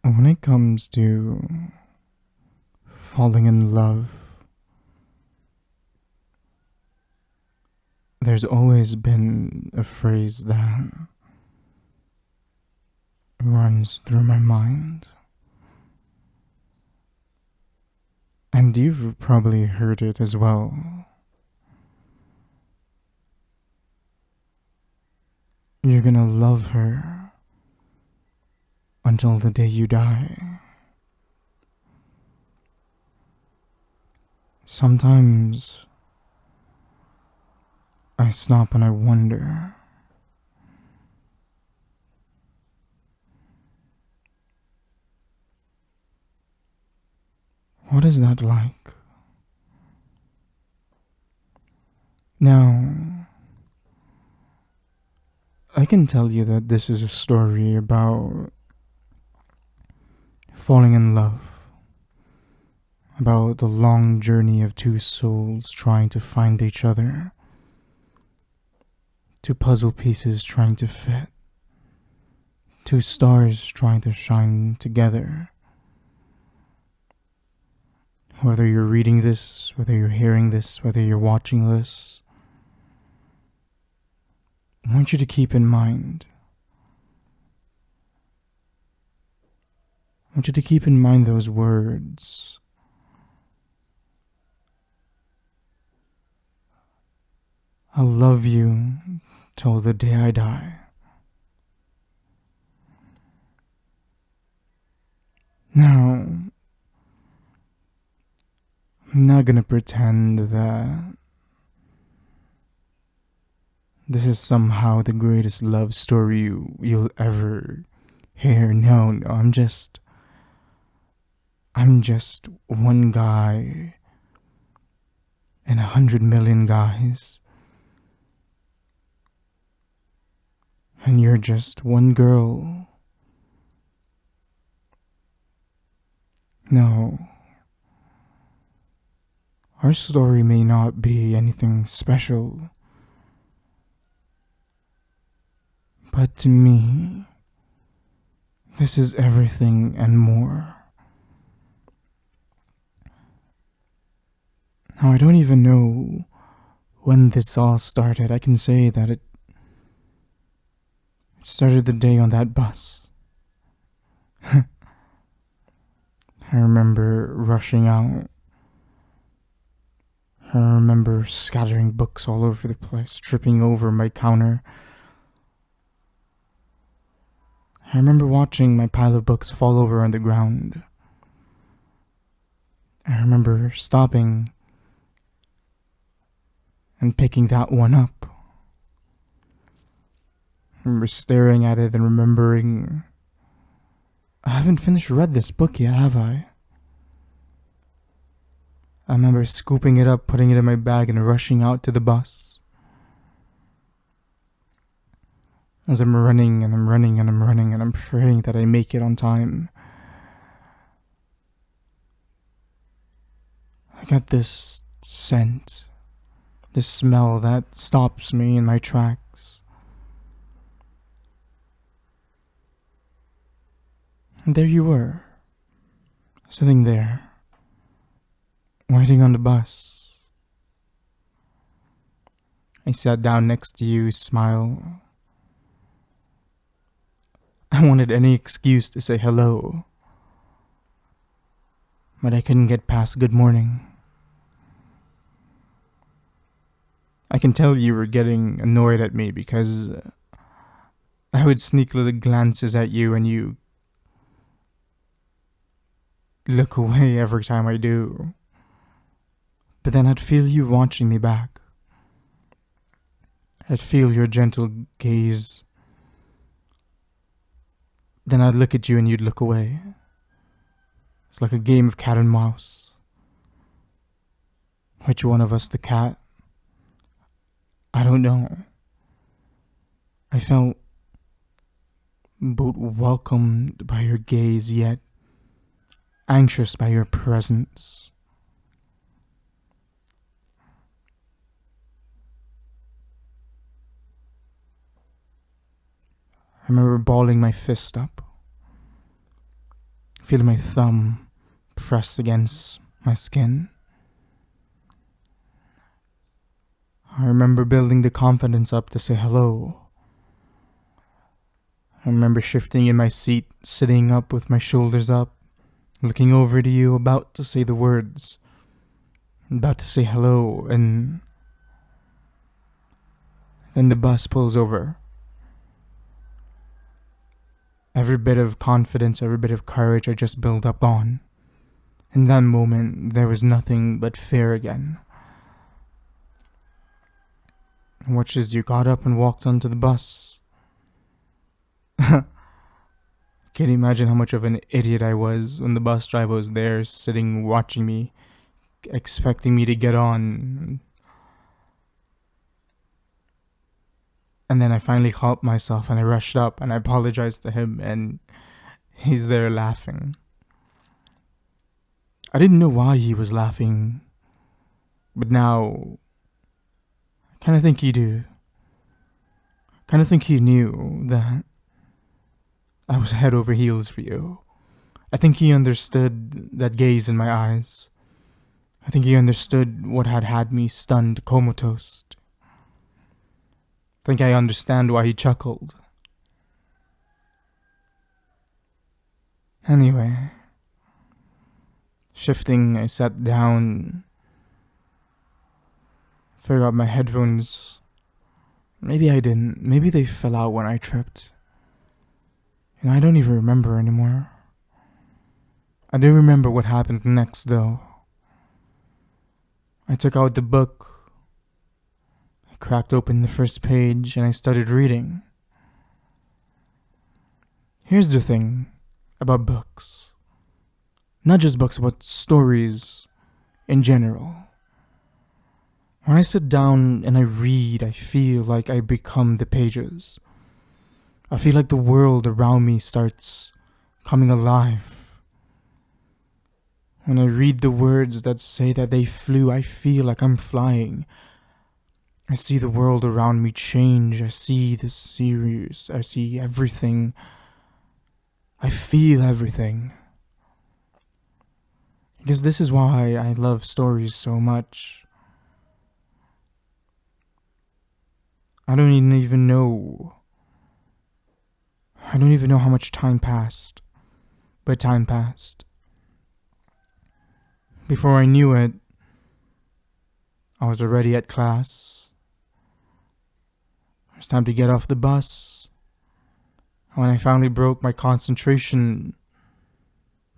when it comes to falling in love, there's always been a phrase that runs through my mind. And you've probably heard it as well. You're gonna love her until the day you die. Sometimes I stop and I wonder, what is that like? Now, I can tell you that this is a story about falling in love, about the long journey of two souls trying to find each other, two puzzle pieces trying to fit, two stars trying to shine together. Whether you're reading this, whether you're hearing this, whether you're watching this, I want you to keep in mind. I want you to keep in mind those words. I'll love you till the day I die. Now, I'm not gonna pretend that this is somehow the greatest love story you'll ever hear. No, I'm just one guy and 100 million guys. And you're just one girl. No. Our story may not be anything special, but to me, this is everything and more. Now, I don't even know when this all started. I can say that it started the day on that bus. I remember rushing out. I remember scattering books all over the place, tripping over my counter. I remember watching my pile of books fall over on the ground. I remember stopping and picking that one up. I remember staring at it and remembering, I haven't finished read this book yet, have I? I remember scooping it up, putting it in my bag, and rushing out to the bus. As I'm running and I'm running and I'm running and I'm praying that I make it on time, I got this scent, this smell that stops me in my tracks. And there you were, sitting there, waiting on the bus. I sat down next to you, smile. I wanted any excuse to say hello, but I couldn't get past good morning. I can tell you were getting annoyed at me because I would sneak little glances at you and you look away every time I do. But then I'd feel you watching me back. I'd feel your gentle gaze. Then I'd look at you and you'd look away. It's like a game of cat and mouse. Which one of us the cat? I don't know. I felt both welcomed by your gaze, yet anxious by your presence. I remember balling my fist up, feeling my thumb press against my skin. I remember building the confidence up to say hello. I remember shifting in my seat, sitting up with my shoulders up, looking over to you, about to say the words, about to say hello, and then the bus pulls over. Every bit of confidence, every bit of courage I just built up on. In that moment, there was nothing but fear again. And watched as you got up and walked onto the bus. Can't imagine how much of an idiot I was when the bus driver was there, sitting, watching me, expecting me to get on. And then I finally caught myself and I rushed up and I apologized to him, and he's there laughing. I didn't know why he was laughing, but now I kind of think he do. Kind of think he knew that I was head over heels for you. I think he understood that gaze in my eyes. I think he understood what had me stunned, comatose. I think I understand why he chuckled. Anyway, shifting, I sat down, figured out my headphones. Maybe I didn't. Maybe they fell out when I tripped. And I don't even remember anymore. I do remember what happened next, though. I took out the book, I cracked open the first page, and I started reading. Here's the thing about books. Not just books, but stories in general. When I sit down and I read, I feel like I become the pages. I feel like the world around me starts coming alive. When I read the words that say that they flew, I feel like I'm flying. I see the world around me change. I see the series. I see everything. I feel everything. I guess this is why I love stories so much. I don't even know. I don't even know how much time passed. But time passed. Before I knew it, I was already at class. It was time to get off the bus. When I finally broke my concentration,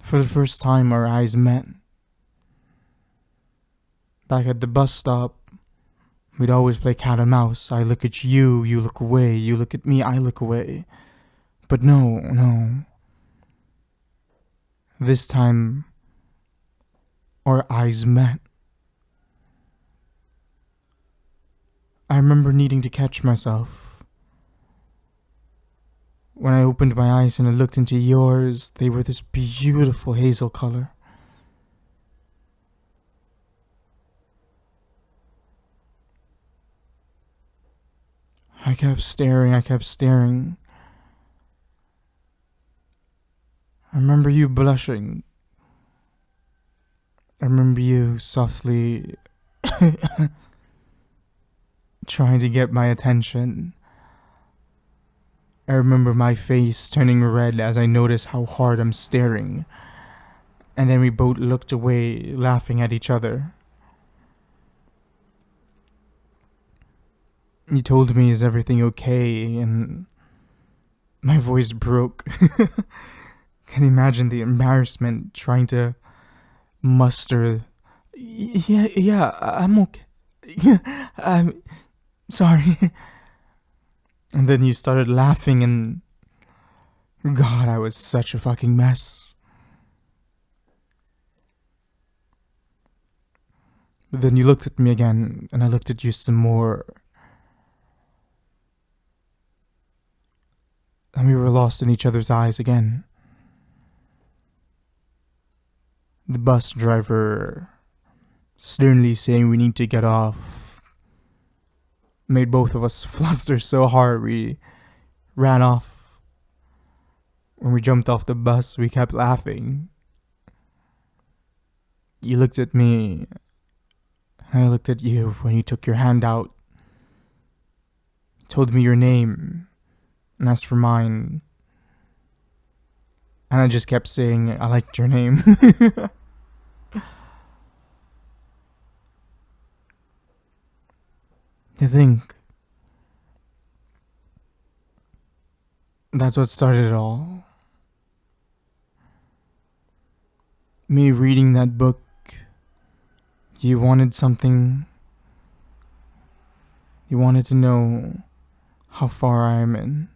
for the first time our eyes met. Back at the bus stop, we'd always play cat and mouse. I look at you, you look away. You look at me, I look away. But no. This time, our eyes met. I remember needing to catch myself. When I opened my eyes and I looked into yours, they were this beautiful hazel color. I kept staring. I remember you blushing. I remember you softly trying to get my attention. I remember my face turning red as I noticed how hard I'm staring. And then we both looked away, laughing at each other. You told me, "Is everything okay?" And my voice broke. Can you imagine the embarrassment trying to muster? Yeah, I'm okay. Yeah, I'm sorry. And then you started laughing, and God, I was such a fucking mess. But then you looked at me again, and I looked at you some more. And we were lost in each other's eyes again. The bus driver, sternly saying we need to get off, made both of us fluster so hard we ran off. When we jumped off the bus, we kept laughing. You looked at me, and I looked at you when you took your hand out, told me your name, and asked for mine. And I just kept saying, I liked your name. I think that's what started it all. Me reading that book, you wanted something. You wanted to know how far I am in.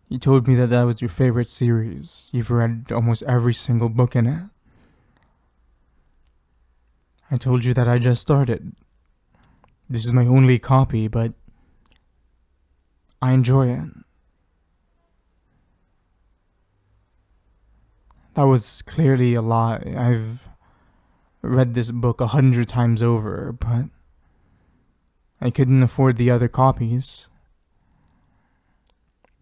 You told me that that was your favorite series. You've read almost every single book in it. I told you that I just started. This is my only copy, but I enjoy it. That was clearly a lie. I've read this book 100 times over, but I couldn't afford the other copies.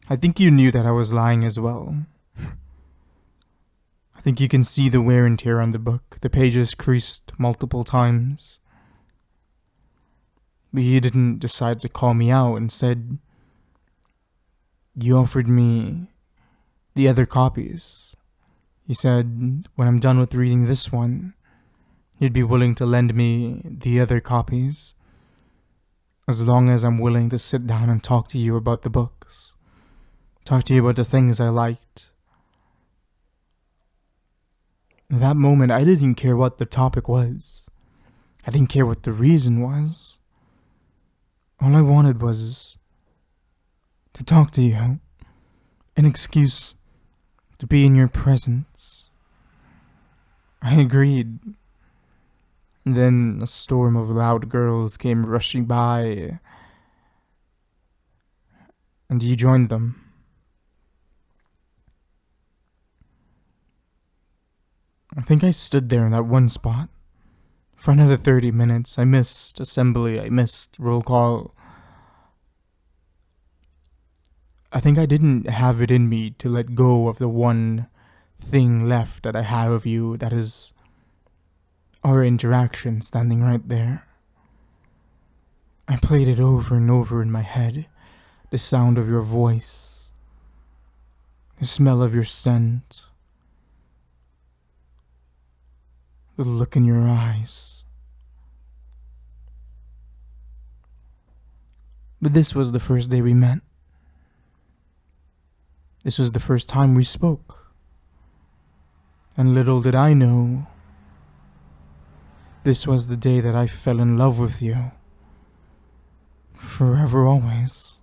I think you knew that I was lying as well. I think you can see the wear and tear on the book. The pages creased multiple times. But you didn't decide to call me out. Instead, you offered me the other copies. You said, when I'm done with reading this one, you'd be willing to lend me the other copies, as long as I'm willing to sit down and talk to you about the books. Talk to you about the things I liked. In that moment, I didn't care what the topic was. I didn't care what the reason was. All I wanted was to talk to you. An excuse to be in your presence. I agreed. And then a storm of loud girls came rushing by, and you joined them. I think I stood there in that one spot for another 30 minutes. I missed assembly, I missed roll call. I think I didn't have it in me to let go of the one thing left that I have of you, that is our interaction standing right there. I played it over and over in my head. The sound of your voice, the smell of your scent, the look in your eyes. But this was the first day we met. This was the first time we spoke. And little did I know, this was the day that I fell in love with you. Forever always.